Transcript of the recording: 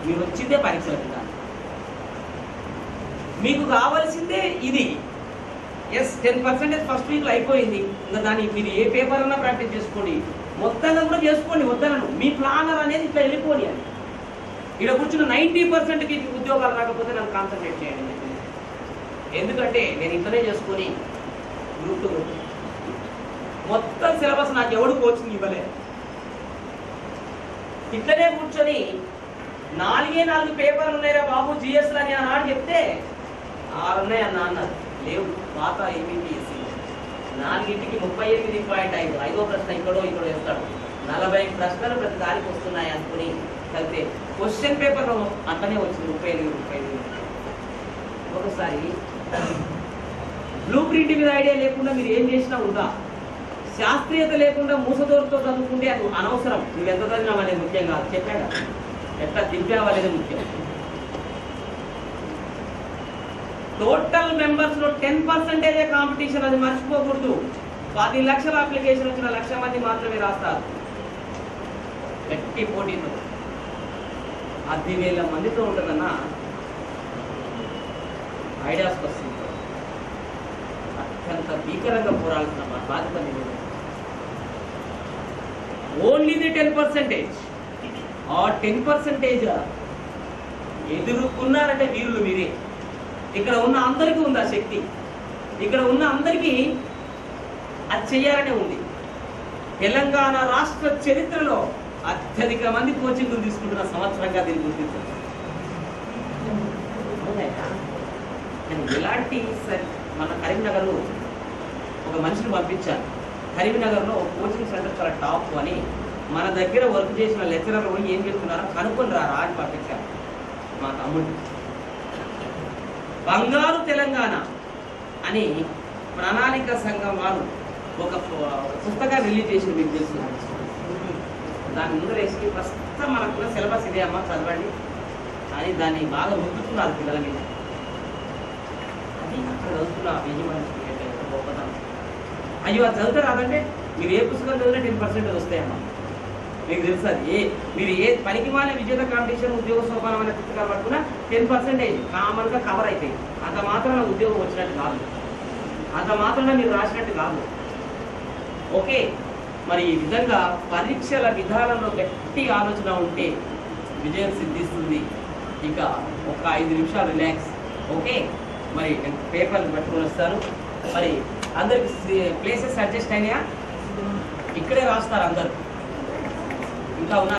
మీరు వచ్చిందే పరీక్షల విధానం. మీకు కావాల్సిందే ఇది. ఎస్ 10% ఫస్ట్ వీక్లో అయిపోయింది. ఇంకా దాన్ని మీరు ఏ పేపర్ అన్నా ప్రాక్టీస్ చేసుకోండి, మొత్తంగా కూడా చేసుకోండి, వద్దనను. మీ ప్లానర్ అనేది ఇట్లా వెళ్ళిపోని అని. ఇక్కడ కూర్చున్న 90%కి ఉద్యోగాలు రాకపోతే నన్ను కాన్సన్ట్రేట్ చేయండి. ఎందుకంటే నేను ఇంట్లోనే చేసుకొని గ్రూప్ మొత్తం సిలబస్ నాకు ఎవడు కోచింగ్ ఇవ్వలే. ఇట్లనే కూర్చొని 4 పేపర్లు ఉన్నాయిరా బాబు జిఎస్లు అని అన్నాడు. చెప్తే 6 ఉన్నాయి అన్నారు. లేవు, పాత ఏబిపిఎస్సి 4కి 38.5. 5వ ప్రశ్న ఇక్కడో వేస్తాడు. 40 ప్రశ్నలు ప్రతి దానికి వస్తున్నాయి అనుకుని కలిపితే క్వశ్చన్ పేపర్ అట్లనే వచ్చింది 35. ఒకసారి బ్లూ ప్రింట్ మీద ఐడియా లేకుండా మీరు ఏం చేసినా ఉందా, శాస్త్రీయత లేకుండా మూసదోరుతో చదువుకుంటే అది అనవసరం. నువ్వు ఎంత చదివినావు అనేది ముఖ్యం కాదు, చెప్పాగా ఎట్లా దింపావు అనేది ముఖ్యం. టోటల్ మెంబర్స్ లో 10% కాంపిటీషన్, అది మర్చిపోకూడదు. 10 లక్షల అప్లికేషన్ వచ్చిన 1,00,000 మంది మాత్రమే రాస్తారు. గట్టి పోటీతో 10,000 మందితో ఉంటుందన్న ఐడియాస్ వస్తుంది. అత్యంత భీకరంగా పోరాడాల్సిన బాధ్యత మీరు. Only the 10%. ఆ 10% ఎదుర్కొన్నారంటే వీరులు మీరే. ఇక్కడ ఉన్న అందరికీ ఉంది ఆ శక్తి. ఇక్కడ ఉన్న అందరికీ అది చెయ్యాలనే ఉంది. తెలంగాణ రాష్ట్ర చరిత్రలో అత్యధిక మంది కోచింగ్లు తీసుకుంటున్న సంవత్సరంగా దీన్ని గుర్తించారు. ఇలాంటి మన కరీంనగర్లో ఒక మనిషిని పంపించారు. కరీంనగర్లో కోచింగ్ సెంటర్ చాలా టాప్ అని, మన దగ్గర వర్క్ చేసిన లెక్చరర్ ఏం చెప్తున్నారో కనుక్కొని రారా అని పంపించారు. మా తమ్ముడు బంగారు తెలంగాణ అని ప్రణాళిక సంఘం వారు ఒక పుస్తకాన్ని రిలీజ్ చేసి మీకు తెలుసు. దాని ముందర వేసి ప్రస్తుతం మనకున్న సిలబస్ ఇదే అమ్మ చదవండి అని దాన్ని బాగా రుద్దుతున్నారు పిల్లల మీద. అది అక్కడ చదువుతున్న గొప్పతనం. అయ్యో అది చదివితే రాదంటే మీరు ఏ పుస్తకం చదివినా 10% వస్తాయమ్మా. మీకు తెలుసు అది. మీరు ఏ పనికి మాలిన విజేత కాంపిటీషన్ ఉద్యోగ సోపానం అనే పుస్తకాలు పట్టుకున్నా 10% కామన్గా కవర్ అవుతాయి. అంత మాత్రం ఉద్యోగం వచ్చినట్టు కాదు, అంత మాత్రం మీరు రాసినట్టు కాదు. ఓకే, మరి ఈ విధంగా పరీక్షల విధానంలో గట్టి ఆలోచన ఉంటే విజయం సిద్ధిస్తుంది. ఇక ఒక 5 నిమిషాలు రిలాక్స్. ఓకే, మరి పేపర్లు పట్టుకొని వస్తాను. మరి అందరికి ప్లేసెస్ అడ్జస్ట్ అయినాయా? ఇక్కడే రాస్తారు అందరు. ఇంకా ఉన్నారు.